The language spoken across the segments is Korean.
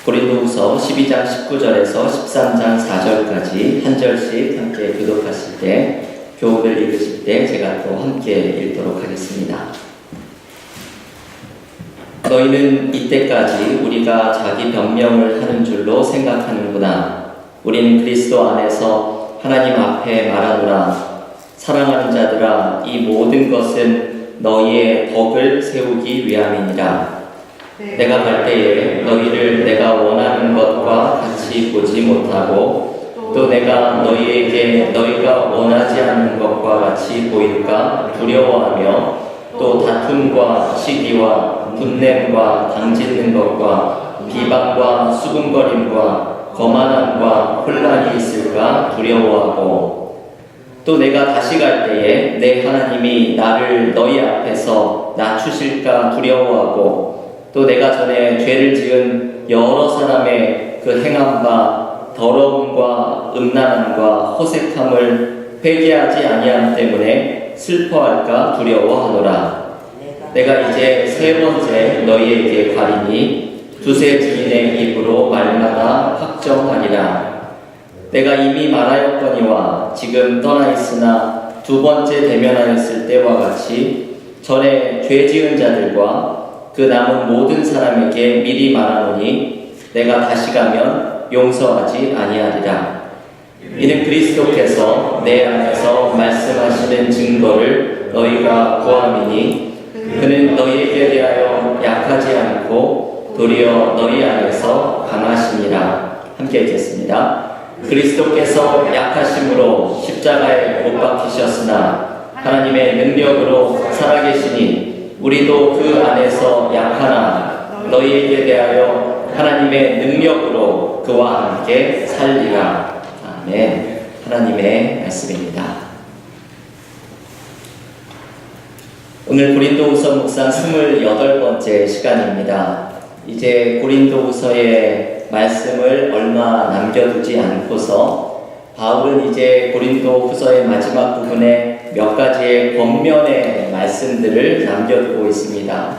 고린도후서 12장 19절에서 13장 4절까지 한 절씩 함께 교독하실 때, 교훈을 읽으실 때 제가 또 함께 읽도록 하겠습니다. 너희는 이때까지 우리가 자기 변명을 하는 줄로 생각하는구나. 우리는 그리스도 안에서 하나님 앞에 말하노라. 사랑하는 자들아, 이 모든 것은 너희의 덕을 세우기 위함이니라. 내가 갈 때에 너희를 내가 원하는 것과 같이 보지 못하고 또 내가 너희에게 너희가 원하지 않는 것과 같이 보일까 두려워하며 또 다툼과 시기와 분냄과 당짓는 것과 비방과 수군거림과 거만함과 혼란이 있을까 두려워하고 또 내가 다시 갈 때에 내 하나님이 나를 너희 앞에서 낮추실까 두려워하고 또 내가 전에 죄를 지은 여러 사람의 그 행한 바 더러움과 음란함과 호색함을 회개하지 아니함 때문에 슬퍼할까 두려워하노라. 내가 이제 세 번째 너희에게 가리니 두세 증인의 입으로 말마다 확정하리라. 내가 이미 말하였거니와 지금 떠나 있으나 두 번째 대면하였을 때와 같이 전에 죄 지은 자들과 그 남은 모든 사람에게 미리 말하노니 내가 다시 가면 용서하지 아니하리라. 이는 그리스도께서 내 안에서 말씀하시는 증거를 너희가 구함이니 그는 너희에게 대하여 약하지 않고 도리어 너희 안에서 강하시니라. 함께 읽겠습니다. 그리스도께서 약하심으로 십자가에 못 박히셨으나 하나님의 능력으로 살아계시니 우리도 그 안에서 약하나 너희에게 대하여 하나님의 능력으로 그와 함께 살리라. 아멘. 하나님의 말씀입니다. 오늘 고린도후서 묵상 28번째 시간입니다. 이제 고린도후서의 말씀을 얼마 남겨두지 않고서 바울은 이제 고린도후서의 마지막 부분에 몇 가지의 권면의 말씀들을 남겨두고 있습니다.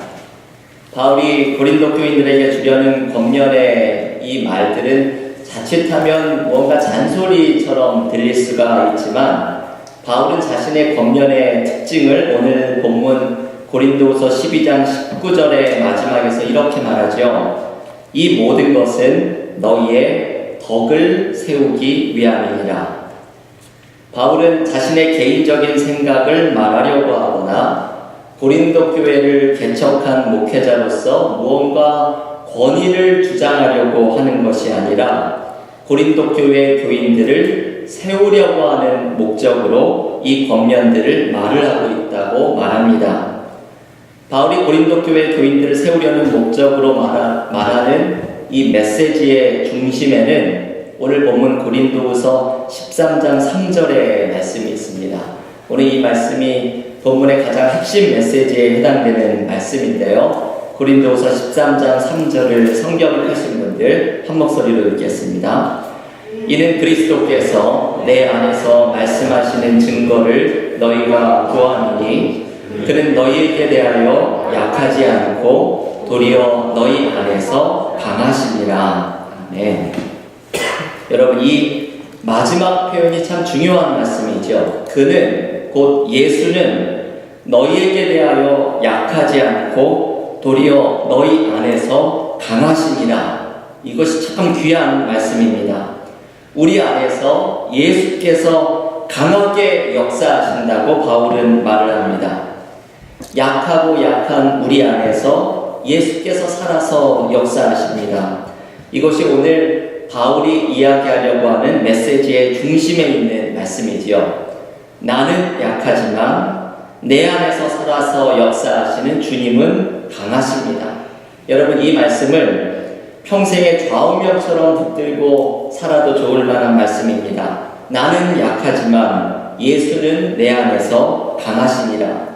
바울이 고린도 교인들에게 주려는 권면의 이 말들은 자칫하면 뭔가 잔소리처럼 들릴 수가 있지만 바울은 자신의 권면의 특징을 오늘 본문 고린도후서 12장 19절의 마지막에서 이렇게 말하죠. 이 모든 것은 너희의 덕을 세우기 위함이니라. 바울은 자신의 개인적인 생각을 말하려고 하거나 고린도 교회를 개척한 목회자로서 무언가 권위를 주장하려고 하는 것이 아니라 고린도 교회 교인들을 세우려고 하는 목적으로 이 권면들을 말을 하고 있다고 말합니다. 바울이 고린도 교회 교인들을 세우려는 목적으로 말하는 이 메시지의 중심에는 오늘 본문 고린도후서 13장 3절의 말씀이 있습니다. 오늘 이 말씀이 본문의 가장 핵심 메시지에 해당되는 말씀인데요. 고린도후서 13장 3절을 성경을 펴신 분들 한 목소리로 읽겠습니다. 이는 그리스도께서 내 안에서 말씀하시는 증거를 너희가 구함이니 그는 너희에게 대하여 약하지 않고 도리어 너희 안에서 강하시니라. 아멘. 여러분, 이 마지막 표현이 참 중요한 말씀이죠. 그는, 곧 예수는 너희에게 대하여 약하지 않고 도리어 너희 안에서 강하시니라. 이것이 참 귀한 말씀입니다. 우리 안에서 예수께서 강하게 역사하신다고 바울은 말을 합니다. 약하고 약한 우리 안에서 예수께서 살아서 역사하십니다. 이것이 오늘 바울이 이야기하려고 하는 메시지의 중심에 있는 말씀이지요. 나는 약하지만 내 안에서 살아서 역사하시는 주님은 강하십니다. 여러분, 이 말씀을 평생의 좌우명처럼 붙들고 살아도 좋을 만한 말씀입니다. 나는 약하지만 예수는 내 안에서 강하시니라.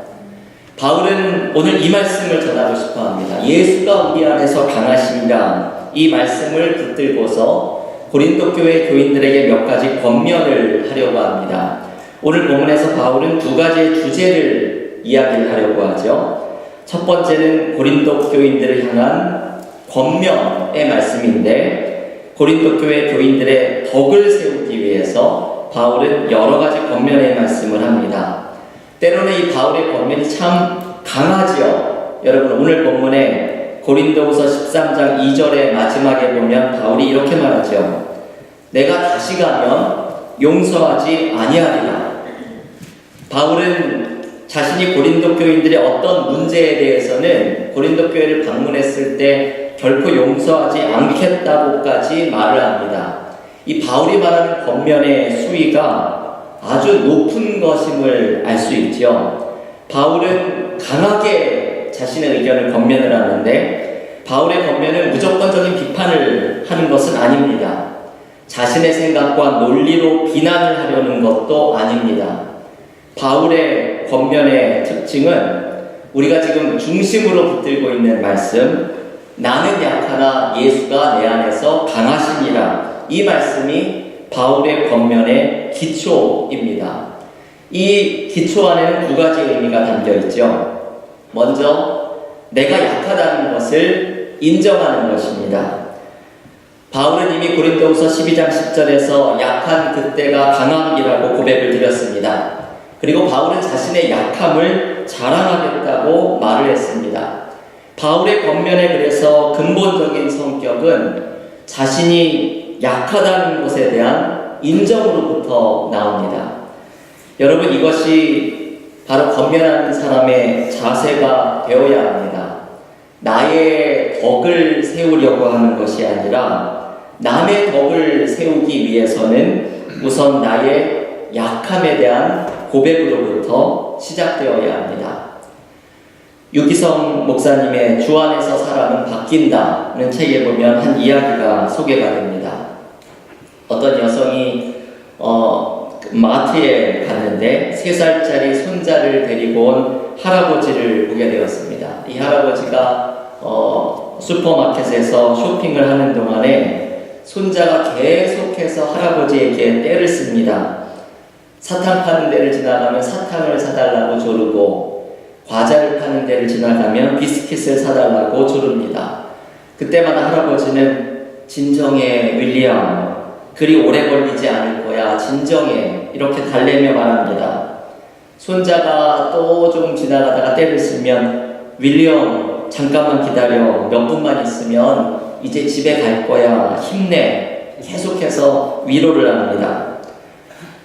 바울은 오늘 이 말씀을 전하고 싶어 합니다. 예수가 우리 안에서 강하시니라. 이 말씀을 붙들고서 고린도 교회 교인들에게 몇 가지 권면을 하려고 합니다. 오늘 본문에서 바울은 두 가지의 주제를 이야기를 하려고 하죠. 첫 번째는 고린도 교인들을 향한 권면의 말씀인데 고린도 교회 교인들의 덕을 세우기 위해서 바울은 여러 가지 권면의 말씀을 합니다. 때로는 이 바울의 권면이 참 강하지요. 여러분 오늘 본문에 고린도후서 13장 2절의 마지막에 보면 바울이 이렇게 말하죠. 내가 다시 가면 용서하지 아니하리라. 바울은 자신이 고린도 교인들의 어떤 문제에 대해서는 고린도 교회를 방문했을 때 결코 용서하지 않겠다고까지 말을 합니다. 이 바울이 말하는 권면의 수위가 아주 높은 것임을 알 수 있죠. 바울은 강하게 자신의 의견을 권면을 하는데 바울의 권면은 무조건적인 비판을 하는 것은 아닙니다. 자신의 생각과 논리로 비난을 하려는 것도 아닙니다. 바울의 권면의 특징은 우리가 지금 중심으로 붙들고 있는 말씀, 나는 약하나 예수가 내 안에서 강하시니라. 이 말씀이 바울의 권면의 기초입니다. 이 기초 안에는 두 가지 의미가 담겨 있죠. 먼저 내가 약하다는 것을 인정하는 것입니다. 바울은 이미 고린도후서 12장 10절에서 약한 그때가 강함이라고 고백을 드렸습니다. 그리고 바울은 자신의 약함을 자랑하겠다고 말을 했습니다. 바울의 권면에 그래서 근본적인 성격은 자신이 약하다는 것에 대한 인정으로부터 나옵니다. 여러분 이것이 바로 권면하는 사람의 자세가 되어야 합니다. 나의 덕을 세우려고 하는 것이 아니라 남의 덕을 세우기 위해서는 우선 나의 약함에 대한 고백으로부터 시작되어야 합니다. 유기성 목사님의 주 안에서 사람은 바뀐다는 책에 보면 한 이야기가 소개가 됩니다. 어떤 여성이 마트에 갔는데 3살짜리 손자를 데리고 온 할아버지를 보게 되었습니다. 이 할아버지가 슈퍼마켓에서 쇼핑을 하는 동안에 손자가 계속해서 할아버지에게 떼를 씁니다. 사탕 파는 데를 지나가면 사탕을 사달라고 조르고 과자를 파는 데를 지나가면 비스킷을 사달라고 조릅니다. 그때마다 할아버지는 진정해 윌리엄, 그리 오래 걸리지 않을 거야, 진정해, 이렇게 달래며 말합니다. 손자가 또 좀 지나가다가 떼를 쓰면 윌리엄 잠깐만 기다려, 몇 분만 있으면 이제 집에 갈 거야, 힘내, 계속해서 위로를 합니다.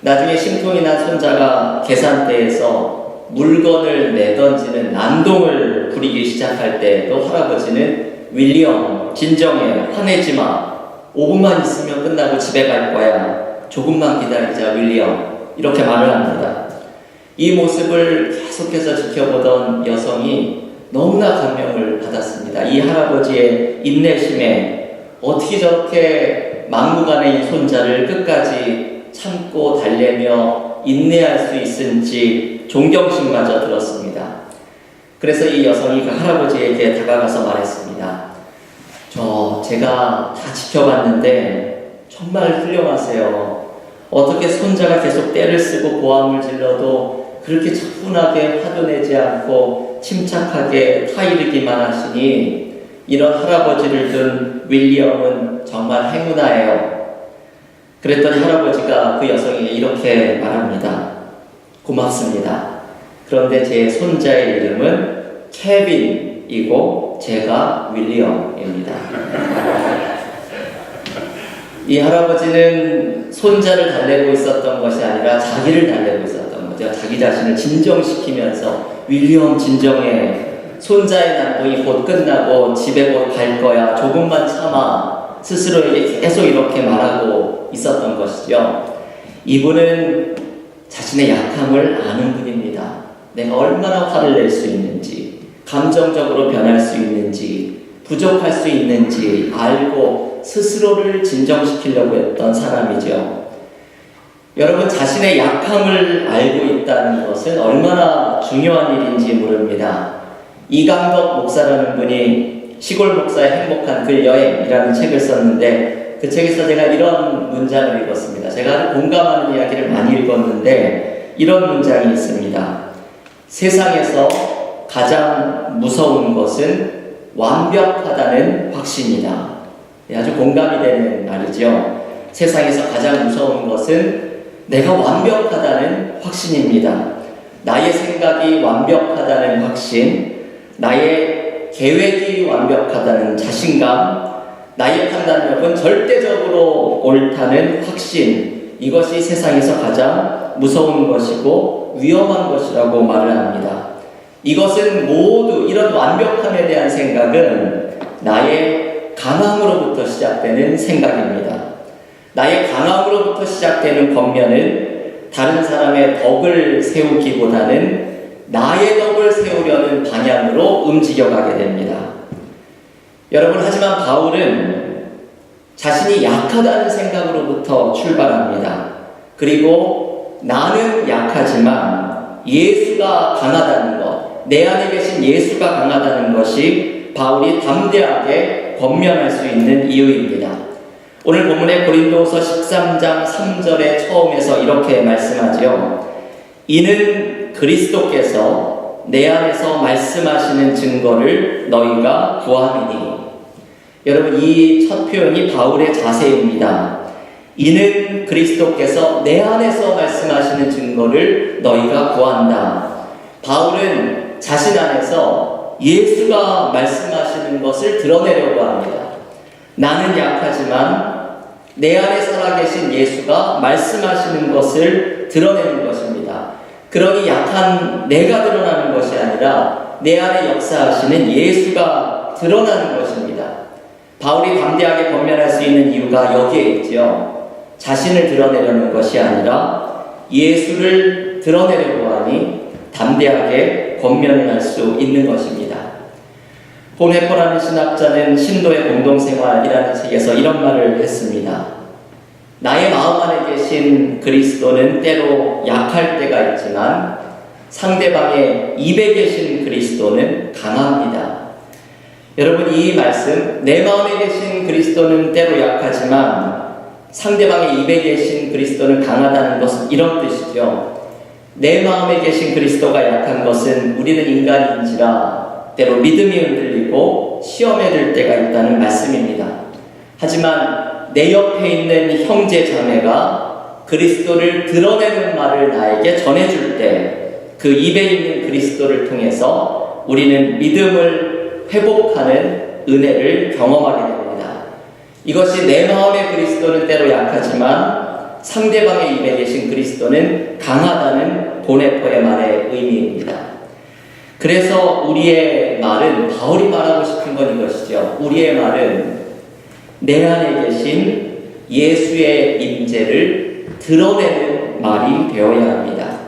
나중에 심통이 난 손자가 계산대에서 물건을 내던지는 난동을 부리기 시작할 때도 할아버지는 윌리엄 진정해, 화내지 마, 5분만 있으면 끝나고 집에 갈 거야, 조금만 기다리자 윌리엄, 이렇게 말을 합니다. 이 모습을 계속해서 지켜보던 여성이 너무나 감명을 받았습니다. 이 할아버지의 인내심에 어떻게 저렇게 막무가내인 손자를 끝까지 참고 달래며 인내할 수 있은지 존경심마저 들었습니다. 그래서 이 여성이 그 할아버지에게 다가가서 말했습니다. 제가 다 지켜봤는데 정말 훌륭하세요. 어떻게 손자가 계속 떼를 쓰고 고함을 질러도 그렇게 차분하게 화도 내지 않고 침착하게 타이르기만 하시니 이런 할아버지를 둔 윌리엄은 정말 행운아예요. 그랬더니 할아버지가 그 여성에게 이렇게 말합니다. 고맙습니다. 그런데 제 손자의 이름은 케빈이고 제가 윌리엄입니다. 이 할아버지는 손자를 달래고 있었던 것이 아니라 자기를 달래고 있었던 거죠. 자기 자신을 진정시키면서 윌리엄 진정해, 손자의 난동이 곧 끝나고 집에 곧 갈 거야, 조금만 참아, 스스로에게 계속 이렇게 말하고 있었던 것이죠. 이분은 자신의 약함을 아는 분입니다. 내가 얼마나 화를 낼 수 있는지, 감정적으로 변할 수 있는지, 부족할 수 있는지 알고 스스로를 진정시키려고 했던 사람이죠. 여러분, 자신의 약함을 알고 있다는 것은 얼마나 중요한 일인지 모릅니다. 이강덕 목사라는 분이 시골 목사의 행복한 글 여행이라는 책을 썼는데 그 책에서 제가 이런 문장을 읽었습니다. 제가 공감하는 이야기를 많이 읽었는데 이런 문장이 있습니다. 세상에서 가장 무서운 것은 완벽하다는 확신이다. 아주 공감이 되는 말이죠. 세상에서 가장 무서운 것은 내가 완벽하다는 확신입니다. 나의 생각이 완벽하다는 확신, 나의 계획이 완벽하다는 자신감, 나의 판단력은 절대적으로 옳다는 확신, 이것이 세상에서 가장 무서운 것이고 위험한 것이라고 말을 합니다. 이것은 모두, 이런 완벽함에 대한 생각은 나의 강함으로부터 시작되는 생각입니다. 나의 강함으로부터 시작되는 권면은 다른 사람의 덕을 세우기보다는 나의 덕을 세우려는 방향으로 움직여가게 됩니다. 여러분, 하지만 바울은 자신이 약하다는 생각으로부터 출발합니다. 그리고 나는 약하지만 예수가 강하다는 것, 내 안에 계신 예수가 강하다는 것이 바울이 담대하게 권면할 수 있는 이유입니다. 오늘 본문의 고린도후서 13장 3절의 처음에서 이렇게 말씀하지요. 이는 그리스도께서 내 안에서 말씀하시는 증거를 너희가 구함이니. 여러분, 이 첫 표현이 바울의 자세입니다. 이는 그리스도께서 내 안에서 말씀하시는 증거를 너희가 구한다. 바울은 자신 안에서 예수가 말씀하시는 것을 드러내려고 합니다. 나는 약하지만 내 안에 살아계신 예수가 말씀하시는 것을 드러내는 것입니다. 그러니 약한 내가 드러나는 것이 아니라 내 안에 역사하시는 예수가 드러나는 것입니다. 바울이 담대하게 권면할 수 있는 이유가 여기에 있죠. 자신을 드러내려는 것이 아니라 예수를 드러내려고 하니 담대하게 권면을 할 수 있는 것입니다. 본 회퍼라는 신학자는 신도의 공동생활이라는 책에서 이런 말을 했습니다. 나의 마음 안에 계신 그리스도는 때로 약할 때가 있지만 상대방의 입에 계신 그리스도는 강합니다. 여러분, 이 말씀, 내 마음에 계신 그리스도는 때로 약하지만 상대방의 입에 계신 그리스도는 강하다는 것은 이런 뜻이죠. 내 마음에 계신 그리스도가 약한 것은 우리는 인간인지라 때로 믿음이 흔들리고 시험에 들 때가 있다는 말씀입니다. 하지만 내 옆에 있는 형제 자매가 그리스도를 드러내는 말을 나에게 전해줄 때 그 입에 있는 그리스도를 통해서 우리는 믿음을 회복하는 은혜를 경험하게 됩니다. 이것이 내 마음의 그리스도는 때로 약하지만 상대방의 입에 계신 그리스도는 강하다는 보네퍼의 말의 의미입니다. 그래서 우리의 말은, 바울이 말하고 싶은 건 이것이죠. 우리의 말은 내 안에 계신 예수의 임재를 드러내는 말이 되어야 합니다.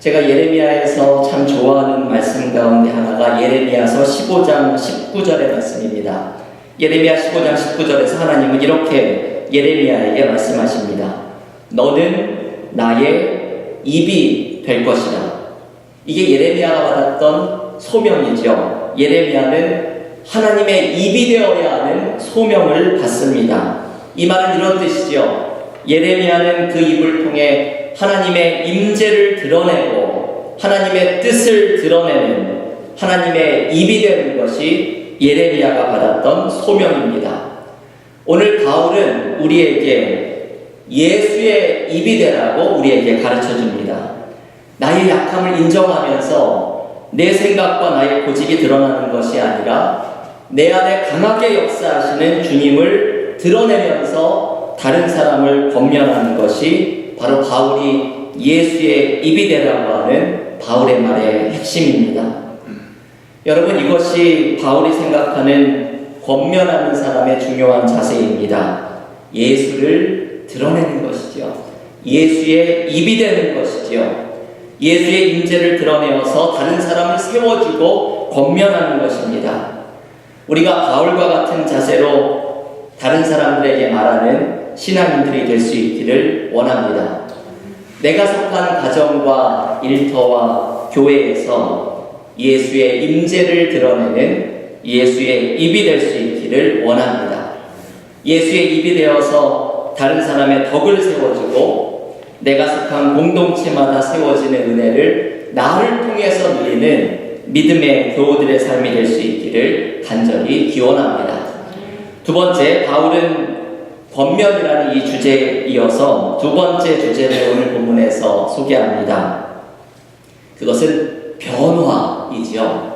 제가 예레미야에서 참 좋아하는 말씀 가운데 하나가 예레미야서 15장 19절의 말씀입니다. 예레미야 15장 19절에서 하나님은 이렇게 예레미야에게 말씀하십니다. 너는 나의 입이 될 것이다. 이게 예레미야가 받았던 소명이죠. 예레미야는 하나님의 입이 되어야 하는 소명을 받습니다. 이 말은 이런 뜻이죠. 예레미야는 그 입을 통해 하나님의 임재를 드러내고 하나님의 뜻을 드러내는 하나님의 입이 되는 것이 예레미야가 받았던 소명입니다. 오늘 바울은 우리에게 예수의 입이 되라고 우리에게 가르쳐줍니다. 나의 약함을 인정하면서 내 생각과 나의 고집이 드러나는 것이 아니라 내 안에 강하게 역사하시는 주님을 드러내면서 다른 사람을 권면하는 것이 바로 바울이 예수의 입이 되라고 하는 바울의 말의 핵심입니다. 여러분, 이것이 바울이 생각하는 권면하는 사람의 중요한 자세입니다. 예수를 드러내는 것이죠. 예수의 입이 되는 것이죠. 예수의 임재를 드러내어서 다른 사람을 세워주고 권면하는 것입니다. 우리가 바울과 같은 자세로 다른 사람들에게 말하는 신앙인들이 될 수 있기를 원합니다. 내가 속한 가정과 일터와 교회에서 예수의 임재를 드러내는 예수의 입이 될 수 있기를 원합니다. 예수의 입이 되어서 다른 사람의 덕을 세워주고 내가 속한 공동체마다 세워지는 은혜를 나를 통해서 누리는 믿음의 교우들의 삶이 될 수 있기를 간절히 기원합니다. 두 번째, 바울은 권면이라는 이 주제에 이어서 두 번째 주제를 오늘 본문에서 소개합니다. 그것은 변화이지요.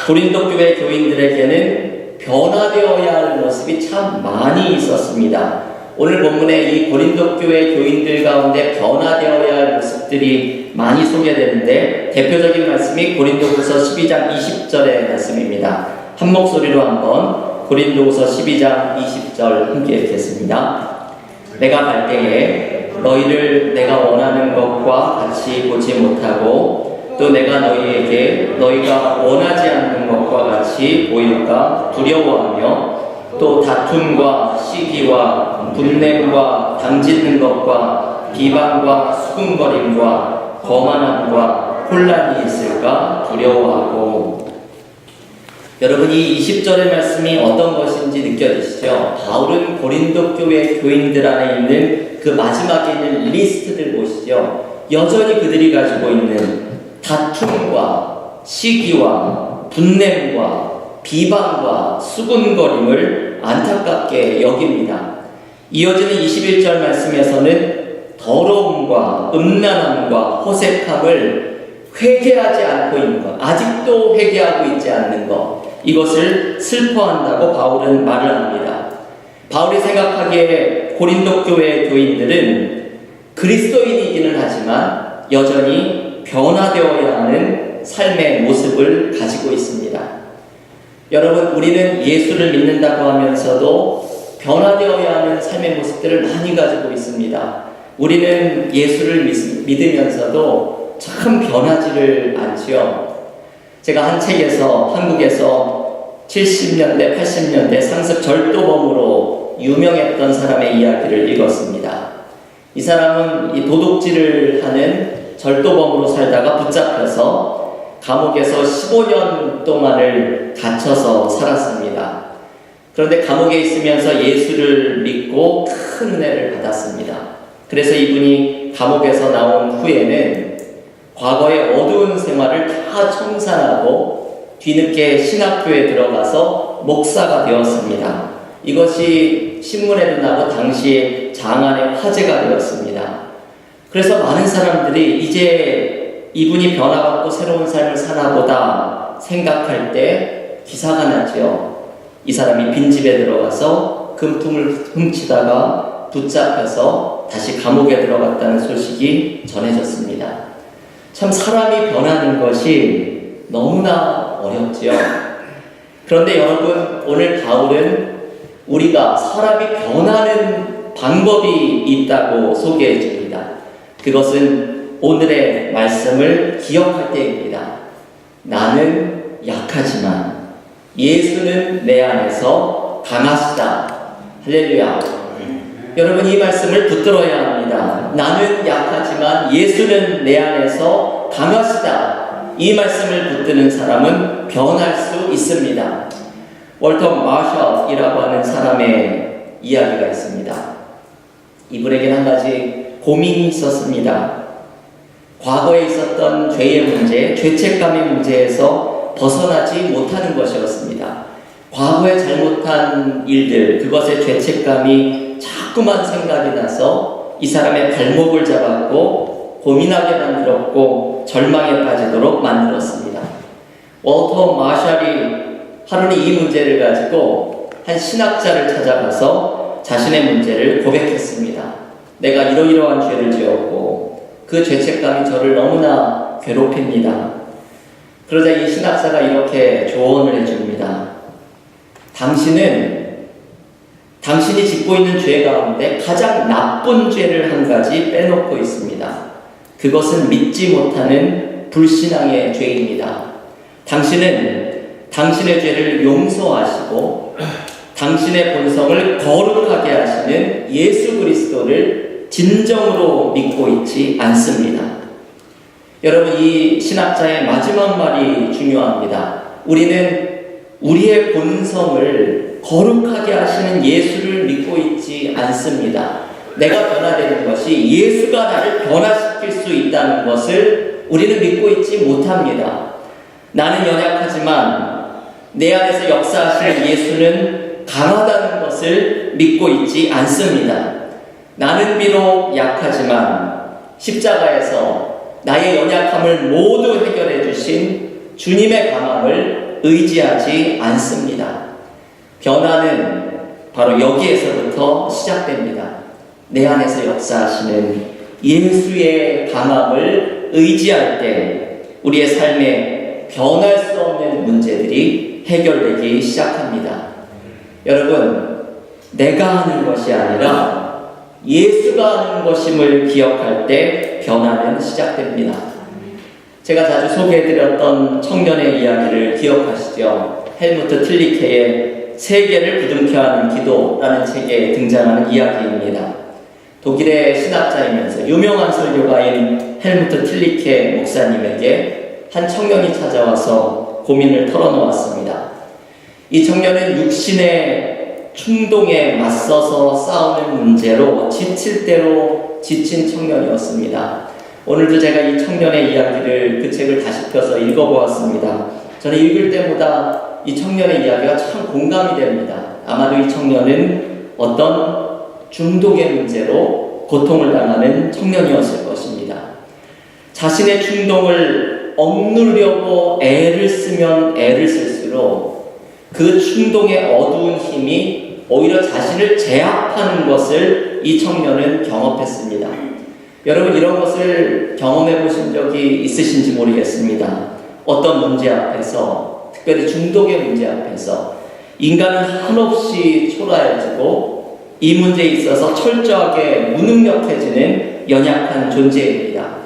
고린도 교회 교인들에게는 변화되어야 할 모습이 참 많이 있었습니다. 오늘 본문에 이 고린도 교회 교인들 가운데 변화되어야 할 모습들이 많이 소개되는데, 대표적인 말씀이 고린도후서 12장 20절의 말씀입니다. 한 목소리로 한번 고린도후서 12장 20절 함께 읽겠습니다. 내가 갈 때에 너희를 내가 원하는 것과 같이 보지 못하고 또 내가 너희에게 너희가 원하지 않는 것과 같이 보일까 두려워하며 또 다툼과 시기와 분냄과 당짓는 것과 비방과 수군거림과 거만함과 혼란이 있을까 두려워하고. 여러분, 이 20절의 말씀이 어떤 것인지 느껴지시죠? 바울은 고린도 교회 교인들 안에 있는 그 마지막에 있는 리스트들 보시죠? 여전히 그들이 가지고 있는 다툼과 시기와 분냄과 비방과 수군거림을 안타깝게 여깁니다. 이어지는 21절 말씀에서는 더러움과 음란함과 허색함을 회개하지 않고 있는 것, 아직도 회개하고 있지 않는 것, 이것을 슬퍼한다고 바울은 말을 합니다. 바울이 생각하기에 고린도 교회 교인들은 그리스도인이기는 하지만 여전히 변화되어야 하는 삶의 모습을 가지고 있습니다. 여러분, 우리는 예수를 믿는다고 하면서도 변화되어야 하는 삶의 모습들을 많이 가지고 있습니다. 우리는 예수를 믿으면서도 참 변하지를 않지요. 제가 한 책에서 한국에서 70년대, 80년대 상습 절도범으로 유명했던 사람의 이야기를 읽었습니다. 이 사람은 이 도둑질을 하는 절도범으로 살다가 붙잡혀서 감옥에서 15년 동안을 갇혀서 살았습니다. 그런데 감옥에 있으면서 예수를 믿고 큰 은혜를 받았습니다. 그래서 이분이 감옥에서 나온 후에는 과거의 어두운 생활을 다 청산하고 뒤늦게 신학교에 들어가서 목사가 되었습니다. 이것이 신문에도 나고 당시에 장안의 화제가 되었습니다. 그래서 많은 사람들이 이제 이분이 변화받고 새로운 삶을 사나보다 생각할 때 기사가 났죠. 이 사람이 빈집에 들어가서 금품을 훔치다가 붙잡혀서 다시 감옥에 들어갔다는 소식이 전해졌습니다. 참 사람이 변하는 것이 너무나 어렵지요. 그런데 여러분, 오늘 바울은 우리가 사람이 변하는 방법이 있다고 소개해 줍니다. 그것은 오늘의 말씀을 기억할 때입니다. 나는 약하지만 예수는 내 안에서 강하시다. 할렐루야. 여러분, 이 말씀을 붙들어야 합니다. 나는 약하지만 예수는 내 안에서 강하시다. 이 말씀을 붙드는 사람은 변할 수 있습니다. 월터 마셜이라고 하는 사람의 이야기가 있습니다. 이분에게는 한 가지 고민이 있었습니다. 과거에 있었던 죄의 문제, 죄책감의 문제에서 벗어나지 못하는 것이었습니다. 과거에 잘못한 일들, 그것의 죄책감이 자꾸만 생각이 나서 이 사람의 발목을 잡았고 고민하게 만들었고 절망에 빠지도록 만들었습니다. 월터 마샬이 하루는 이 문제를 가지고 한 신학자를 찾아가서 자신의 문제를 고백했습니다. 내가 이러이러한 죄를 지었고 그 죄책감이 저를 너무나 괴롭힙니다. 그러자 이 신학자가 이렇게 조언을 해줍니다. 당신이 짓고 있는 죄 가운데 가장 나쁜 죄를 한 가지 빼놓고 있습니다. 그것은 믿지 못하는 불신앙의 죄입니다. 당신은 당신의 죄를 용서하시고 당신의 본성을 거룩하게 하시는 예수 그리스도를 진정으로 믿고 있지 않습니다. 여러분, 이 신학자의 마지막 말이 중요합니다. 우리는 우리의 본성을 거룩하게 하시는 예수를 믿고 있지 않습니다. 내가 변화되는 것이 예수가 나를 변화시킬 수 있다는 것을 우리는 믿고 있지 못합니다. 나는 연약하지만 내 안에서 역사하시는 예수는 강하다는 것을 믿고 있지 않습니다. 나는 비록 약하지만 십자가에서 나의 연약함을 모두 해결해 주신 주님의 강함을 의지하지 않습니다. 변화는 바로 여기에서부터 시작됩니다. 내 안에서 역사하시는 예수의 강함을 의지할 때 우리의 삶에 변할 수 없는 문제들이 해결되기 시작합니다. 여러분, 내가 하는 것이 아니라 예수가 하는 것임을 기억할 때 변화는 시작됩니다. 제가 자주 소개해드렸던 청년의 이야기를 기억하시죠? 헬무트 틸리케의 세계를 부둥켜 하는 기도라는 책에 등장하는 이야기입니다. 독일의 신학자이면서 유명한 설교가인 헬무트 틸리케 목사님에게 한 청년이 찾아와서 고민을 털어놓았습니다. 이 청년은 육신의 충동에 맞서서 싸우는 문제로 지칠 대로 지친 청년이었습니다. 오늘도 제가 이 청년의 이야기를, 그 책을 다시 펴서 읽어보았습니다. 저는 읽을 때보다 이 청년의 이야기가 참 공감이 됩니다. 아마도 이 청년은 어떤 중독의 문제로 고통을 당하는 청년이었을 것입니다. 자신의 충동을 억누르려고 애를 쓰면 애를 쓸수록 그 충동의 어두운 힘이 오히려 자신을 제압하는 것을 이 청년은 경험했습니다. 여러분, 이런 것을 경험해 보신 적이 있으신지 모르겠습니다. 어떤 문제 앞에서, 특별히 중독의 문제 앞에서 인간은 한없이 초라해지고 이 문제에 있어서 철저하게 무능력해지는 연약한 존재입니다.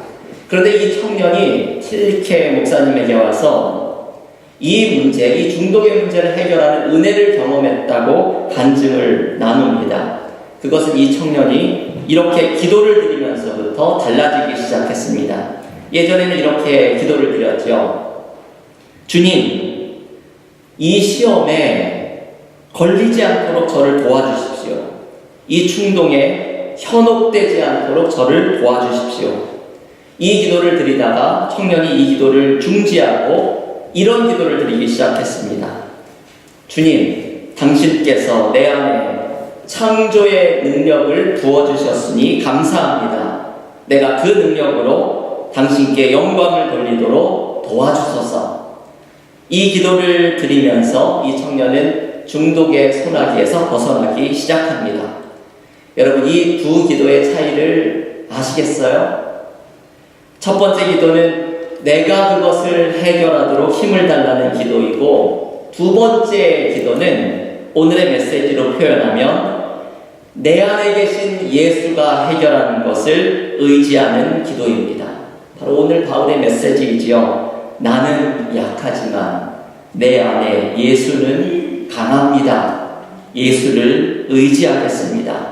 그런데 이 청년이 틸리케 목사님에게 와서 이 문제, 이 중독의 문제를 해결하는 은혜를 경험했다고 간증을 나눕니다. 그것은 이 청년이 이렇게 기도를 드리면서부터 달라지기 시작했습니다. 예전에는 이렇게 기도를 드렸죠. 주님, 이 시험에 걸리지 않도록 저를 도와주십시오. 이 충동에 현혹되지 않도록 저를 도와주십시오. 이 기도를 드리다가 청년이 이 기도를 중지하고 이런 기도를 드리기 시작했습니다. 주님, 당신께서 내 안에 창조의 능력을 부어주셨으니 감사합니다. 내가 그 능력으로 당신께 영광을 돌리도록 도와주소서. 이 기도를 드리면서 이 청년은 중독의 소나기에서 벗어나기 시작합니다. 여러분, 이 두 기도의 차이를 아시겠어요? 첫 번째 기도는 내가 그것을 해결하도록 힘을 달라는 기도이고, 두 번째 기도는 오늘의 메시지로 표현하면 내 안에 계신 예수가 해결하는 것을 의지하는 기도입니다. 바로 오늘 바울의 메시지이지요. 나는 약하지만 내 안에 예수는 강합니다. 예수를 의지하겠습니다.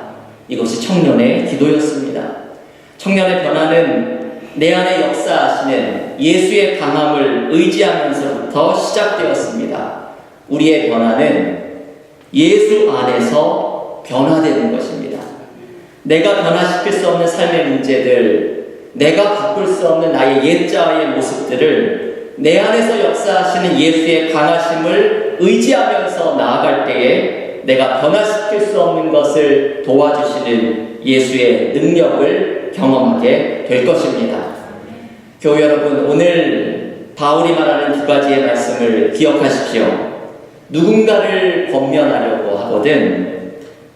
이것이 청년의 기도였습니다. 청년의 변화는 내 안에 역사하시는 예수의 강함을 의지하면서부터 시작되었습니다. 우리의 변화는 예수 안에서 변화되는 것입니다. 내가 변화시킬 수 없는 삶의 문제들, 내가 바꿀 수 없는 나의 옛자의 모습들을 내 안에서 역사하시는 예수의 강하심을 의지하면서 나아갈 때에 내가 변화시킬 수 없는 것을 도와주시는 예수의 능력을 경험하게 될 것입니다. 교회 여러분, 오늘 바울이 말하는 두 가지의 말씀을 기억하십시오. 누군가를 권면하려고 하거든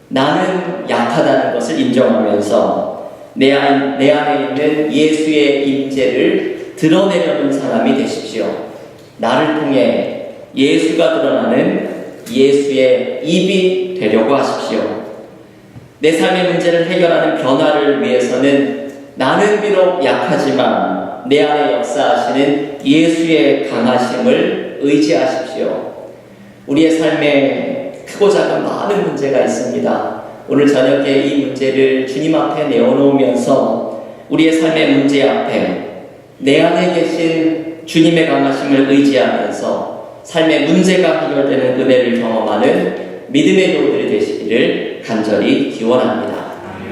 나는 약하다는 것을 인정하면서 내 안에 있는 예수의 임재를 드러내려는 사람이 되십시오. 나를 통해 예수가 드러나는 예수의 입이 되려고 하십시오. 내 삶의 문제를 해결하는 변화를 위해서는 나는 비록 약하지만 내 안에 역사하시는 예수의 강하심을 의지하십시오. 우리의 삶에 크고 작은 많은 문제가 있습니다. 오늘 저녁에 이 문제를 주님 앞에 내어놓으면서 우리의 삶의 문제 앞에 내 안에 계신 주님의 강하심을 의지하면서 삶의 문제가 해결되는 은혜를 경험하는 믿음의 도우들이 되시기를 간절히 기원합니다.